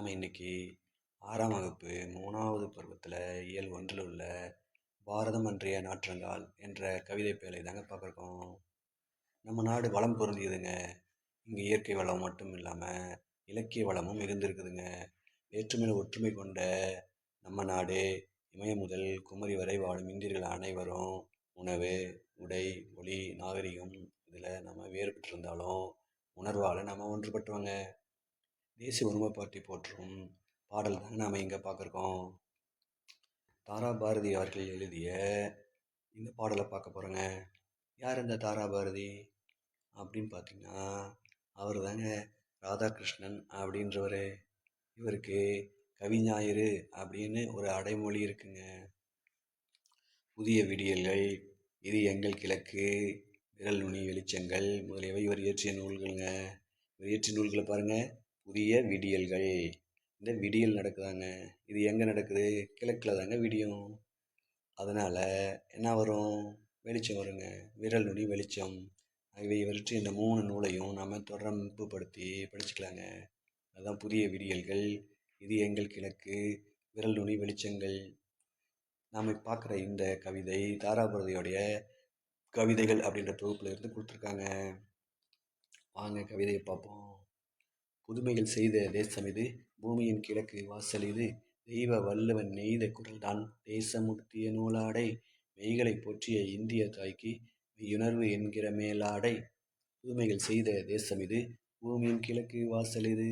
நாம் இன்னைக்கு 6ஆம் வகுப்பு 3வது பருவத்தில் இயல் 1ல் உள்ள பாரதம் அன்றைய நாற்றங்கால் என்ற கவிதை பேழை தாங்க பார்க்குறோம். நம்ம நாடு வளம் பொருந்தியதுங்க. இங்கே இயற்கை வளம் மட்டும் இல்லாமல் இலக்கிய வளமும் மிகுந்திருக்குதுங்க. வேற்றுமையில் ஒற்றுமை கொண்ட நம்ம நாடு இமயம் முதல் குமரி வரை வாழும் இந்தியர்கள் அனைவரும் உணவு, உடை, மொழி, நாகரிகம் இதில் நம்ம வேறுபட்டிருந்தாலும் உணர்வால் நம்ம ஒன்றுபட்டுவாங்க. தேசிய ஒருமைப்பாட்டை போற்றும் பாடல் தாங்க நாம் இங்கே பார்க்குறோம். தாரா பாரதி அவர்கள் எழுதிய இந்த பாடலை பார்க்க போகிறோங்க. யார் இந்த தாரா பாரதி அப்படின்னு பார்த்தீங்கன்னா, அவர் தாங்க ராதாகிருஷ்ணன் அப்படின்றவர். இவருக்கு கவிஞாயிறு அப்படின்னு ஒரு அடைமொழி இருக்குங்க. புதிய விடியல்கள், இது எங்கள் கிழக்கு, விரல் நுனி வெளிச்சங்கள் முதலியவை இவர் இயற்றிய நூல்களுங்க. இவர் இயற்றிய நூல்களை பாருங்கள். புதிய விடியல்கள், இந்த விடியல் நடக்குதாங்க. இது எங்கே நடக்குது? கிழக்கில் தாங்க விடியும். அதனால் என்ன வரும்? வெளிச்சம் வருங்க. விரல் நுனி வெளிச்சம். ஆகவே இவற்றை இந்த 3 நூலையும் நம்ம தொடர்புபடுத்தி படிச்சுக்கலாங்க. அதுதான் புதிய விடியல்கள், இது எங்கள் கிழக்கு, விரல் நுனி வெளிச்சங்கள். நாம் பார்க்குற இந்த கவிதை தாராபாரதியோடைய கவிதைகள் அப்படின்ற தொகுப்பில் இருந்து கொடுத்துருக்காங்க. வாங்க கவிதையை பார்ப்போம். புதுமைகள் செய்த தேசம் இது, பூமியின் கிழக்கு வாசல் இது, தெய்வ வள்ளுவன் நெய்த குரல்தான் தேசமுடுத்திய நூலாடை, மெய்களை போற்றிய இந்திய தாய்க்கு மெய்யுணர்வு என்கிற மேலாடை. புதுமைகள் செய்த தேசம் இது, பூமியின் கிழக்கு வாசல் இது.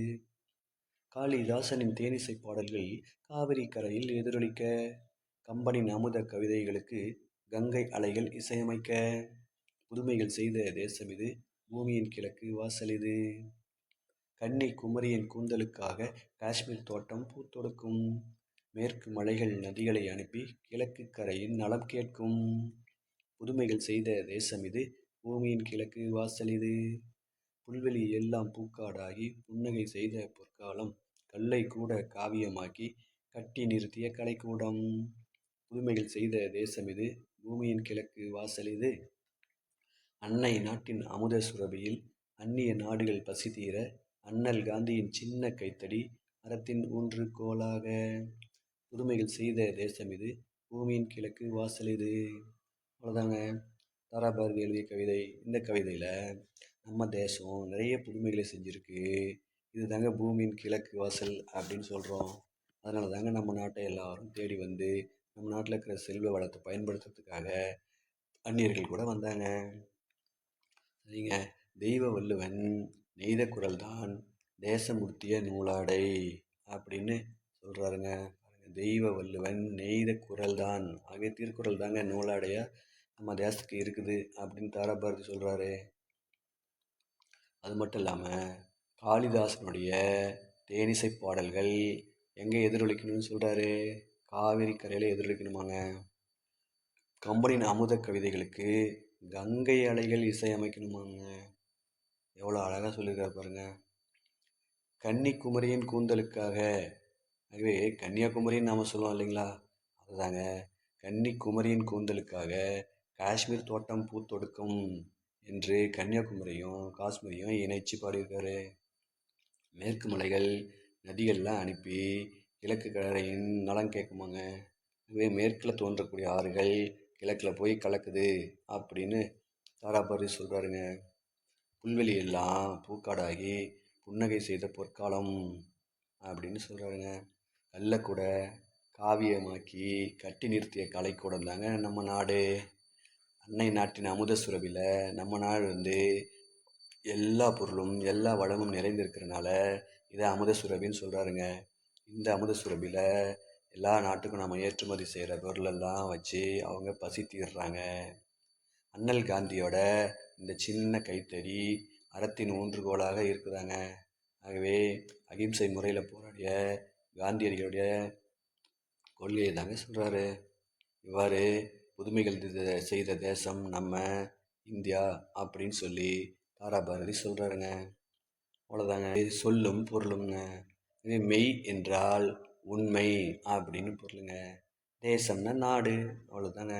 காளிதாசனின் தேனிசை பாடல்கள் காவிரி கரையில் எதிரொலிக்க, கம்பனின் அமுத கவிதைகளுக்கு கங்கை அலைகள் இசையமைக்க. புதுமைகள் செய்த தேசம் இது, பூமியின் கிழக்கு வாசல் இது. கன்னி குமரியின் கூந்தலுக்காக காஷ்மீர் தோட்டம் பூத்தொடுக்கும், மேற்கு மலைகள் நதிகளை அனுப்பி கிழக்கு கரையின் நலம் கேட்கும். புதுமைகள் செய்த தேசம் இது, பூமியின் கிழக்கு வாசல் இது. புல்வெளி எல்லாம் பூக்காடாகி புன்னகை செய்த பொற்காலம், கல்லை கூட காவியமாக்கி கட்டி நிறுத்திய கலைக்கூடம். புதுமைகள் செய்த தேசம் இது, பூமியின் கிழக்கு வாசல் இது. அன்னை நாட்டின் அமுத சுரபியில் அந்நிய நாடுகள் பசி தீர, அண்ணல் காந்தியின் சின்ன கைத்தடி அறத்தின் ஊன்றுகோலாக. புதுமைகள் செய்த தேசம் இது, பூமியின் கிழக்கு வாசல் இது. அவ்வளோதாங்க தாராபாரதி எழுதிய கவிதை. இந்த கவிதையில் நம்ம தேசம் நிறைய புதுமைகளை செஞ்சுருக்கு. இது தாங்க பூமியின் கிழக்கு வாசல் அப்படின்னு சொல்கிறோம். அதனால தாங்க நம்ம நாட்டை எல்லாரும் தேடி வந்து நம்ம நாட்டில் இருக்கிற செல்வ வளத்தை பயன்படுத்துறதுக்காக அந்நியர்கள் கூட வந்தாங்க. சரிங்க. தெய்வ வள்ளுவன் நெய்த குரல் தான் தேசமுடுத்திய நூலாடை அப்படின்னு சொல்கிறாருங்க. தெய்வ வள்ளுவன் நெய்த குரல் தான், ஆகிய திருக்குறள் தாங்க நூலாடையாக நம்ம தேசத்துக்கு இருக்குது அப்படின்னு தாராபாரதி சொல்கிறாரு. அது மட்டும் இல்லாமல் காளிதாசனுடைய தேனிசை பாடல்கள் எங்கே எதிரொலிக்கணும்னு சொல்கிறாரு? காவிரி கரையில் எதிரொலிக்கணுமாங்க. கம்பனின் அமுத கவிதைகளுக்கு கங்கை அலைகள் இசையமைக்கணுமாங்க. எவ்வளோ அழகாக சொல்லியிருக்காரு பாருங்க. கன்னிக்குமரியின் கூந்தலுக்காக, ஆகவே கன்னியாகுமரின்னு நாம் சொல்லுவோம் இல்லைங்களா, அதுதாங்க கன்னிக்குமரியின் கூந்தலுக்காக காஷ்மீர் தோட்டம் பூத்தொடுக்கும் என்று கன்னியாகுமரியும் காஷ்மீரையும் இணைச்சி பாடியிருக்காரு. மேற்கு மலைகள் நதிகள்லாம் அனுப்பி கிழக்கு கரையின் நலம் கேட்குமாங்க. ஆகவே மேற்கில் தோன்றக்கூடிய ஆறுகள் கிழக்கில் போய் கலக்குது அப்படின்னு தாராபாரதி சொல்கிறாருங்க. புல்வெளி எல்லாம் பூக்காடாகி புன்னகை செய்த பொற்காலம் அப்படின்னு சொல்கிறாருங்க. கல்லை கூட காவியமாக்கி கட்டி நிறுத்திய கலைக்கூடம் தாங்க நம்ம நாடு. அன்னை நாட்டின் அமுத சுரபியில் நம்ம நாடு வந்து எல்லா பொருளும் எல்லா வளமும் நிறைந்திருக்கிறனால இதை அமுத சுரபின்னு சொல்கிறாருங்க. இந்த அமுத சுரபியில் எல்லா நாட்டுக்கும் நம்ம ஏற்றுமதி செய்கிற பொருளெல்லாம் வச்சு அவங்க பசி தீர்றாங்க. அண்ணல் காந்தியோட இந்த சின்ன கைத்தடி அறத்தின் ஊன்றுகோலாக இருக்குதாங்க. ஆகவே அகிம்சை முறையில் போராடிய காந்தியடிகளுடைய கொள்கையை தாங்க சொல்கிறாரு. இவ்வாறு புதுமைகள் செய்த தேசம் நம்ம இந்தியா அப்படின்னு சொல்லி தாராபாரதி சொல்கிறாருங்க. அவ்வளோதாங்க. சொல்லும் பொருளுங்க. இது மெய் என்றால் உண்மை அப்படின்னு பொருளுங்க. தேசம்னா நாடு. அவ்வளோதாங்க.